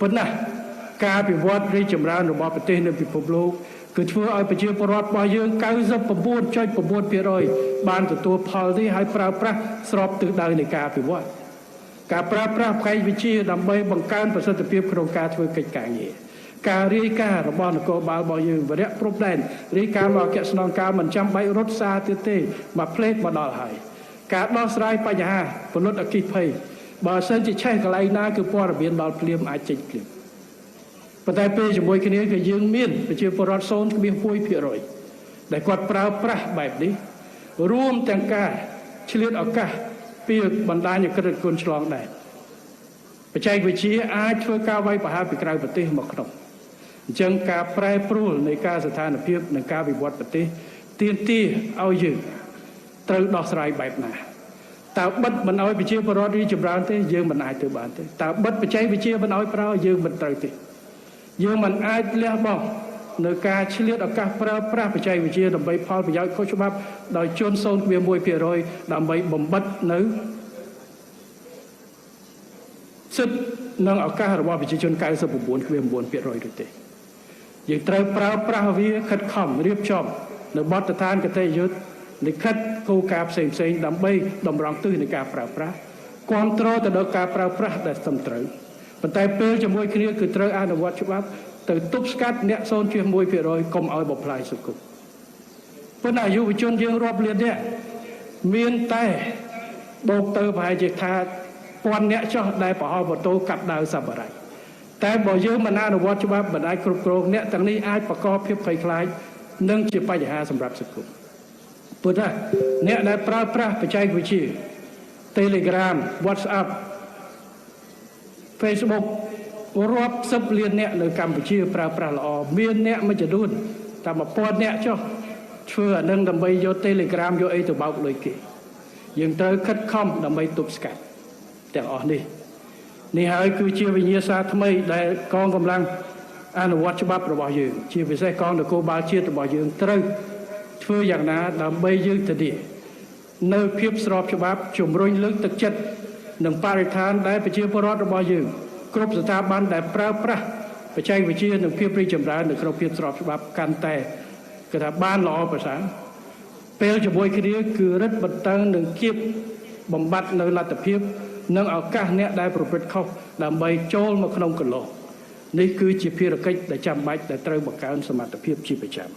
ប៉ុន្តែការពិវត្តរីកចម្រើនរបស់ប្រទេសនៅពិភពលោកគឺធ្វើឲ្យប្រជាពលរដ្ឋរបស់យើង 99.9% បានទទួលផលនេះហើយប្រើប្រាស់ស្របទិសដៅនៃការពិវត្តការប្រើប្រាស់បច្ចេកវិទ្យាដើម្បីបង្កើនប្រសិទ្ធភាពក្នុងការធ្វើកិច្ចការងារការរាយការណ៍របស់នគរបាលរបស់យើងវរៈព្រំដែនរាយការណ៍មកអគ្គស្នងការមិនចាំបាច់រត់សារទៀតទេមកផ្លេតមកដល់ហើយការដោះស្រាយបញ្ហាពលរដ្ឋអគ្គិភ័យបើសិនជាឆេះកន្លែងណាគឺព័ត៌មានដល់ភ្លាមអាចចេញភ្លាមប៉ុន្តែពេលជាមួយគ្នាគឺយើងមានប្រជាពលរដ្ឋ 0.1% ដែលគាត់ប្រើប្រាស់បែបនេះរួមទាំងការឆ្លៀតឱកាសពីបណ្ដាញអក្រិតគុណឆ្លងដែនបច្ចេកវិទ្យាអាចធ្វើការវាយប្រហារពីក្រៅប្រទេសមកក្នុងអញ្ចឹងការប្រែប្រួលនៃការស្ថានភាពនិងការវិវត្តប្រទេសទាមទារឲ្យយើងត្រូវដោះស្រាយបែបណាតើបិទមិនឲ្យប្រជាពលរដ្ឋរីចម្រើនទេយើងមិនអាចធ្វើបានទេតើបិទបច្ចេកវិទ្យាមិនឲ្យប្រើយើងមិនត្រូវទេយើងមិនអាចលះបង់នៅការឆ្លៀតឱកាសប្រើប្រាស់បច្ចេកវិទ្យាដើម្បីផលប្រយោជន៍ខុសច្បាប់ដោយជន់ 0.1% ដើម្បីបំបិទនៅសិទ្ធិនិងឱកាសរបស់ប្រជាជន 99.9% នោះទេយើងត្រូវប្រើប្រាស់វាខិតខំរៀបចំនៅបទដ្ឋានគតិយុត្តលិខិតគោលការណ៍ផ្សេងៗដើម្បីតម្រង់ទិសនៃការប្រើប្រាស់គ្រប់គ្រងទៅដល់ការប្រើប្រាស់ដែលត្រឹមត្រូវប៉ុន្តែពេលជាមួយគ្នាគឺត្រូវអនុវត្តច្បាប់ទៅទប់ស្កាត់អ្នក 0.1% កុំឲ្យបំផ្លាញសង្គមប៉ុន្តែយុវជនយើងរាប់លានអ្នកមានតែបូកទៅប្រហែលជាថាពាន់អ្នកចោះដែលប្រហោះម៉ូតូកាត់ដាវសប្បុរសតែបើយើងមិនអនុវត្តច្បាប់មិនអាចគ្រប់គ្រងអ្នកទាំងនេះអាចបង្កភាពភ័យខ្លាចនិងជាបញ្ហាសម្រាប់សង្គមប៉ុន្តែអ្នកដែលប្រើប្រាស់បច្ចេកវិទ្យា Telegram WhatsApp Facebook រាប់សិបលានអ្នកនៅកម្ពុជាប្រើប្រាស់ល្អមានអ្នកមួយចំនួនតែ 1000 អ្នកចុះធ្វើអានឹងដើម្បីយក Telegram យកអីទៅបោកលុយគេយើងត្រូវខិតខំដើម្បីទប់ស្កាត់ទាំងអស់នេះហើយគឺជាវិញ្ញាសាថ្មីដែលកងកម្លាំងអនុវត្តច្បាប់របស់យើងជាពិសេសកងនគរបាលជាតិរបស់យើងត្រូវធ្វើយ៉ាងណាដើម្បីយើងធានានៅភាពស្របច្បាប់ជំរុញលើកទឹកចិត្តនិងបរិស្ថានដែលប្រជាពលរដ្ឋរបស់យើងគ្រប់ស្ថាប័នដែលប្រើប្រាស់បច្ចេកវិទ្យានិងភាពរីកចម្រើននៅក្នុងភាពស្របច្បាប់កាន់តែគឺថាបានល្អប្រសើរពេលជាមួយគ្នាគឺរឹតបន្តឹងនឹងគៀបបំបត្តិនៅលទ្ធភាពនិងឱកាសអ្នកដែលប្រព្រឹត្តខុសដើម្បីចូលមកក្នុងកន្លងនេះគឺជាភារកិច្ចដែលចាំបាច់ដែលត្រូវបង្កើនសមត្ថភាពជាប្រចាំ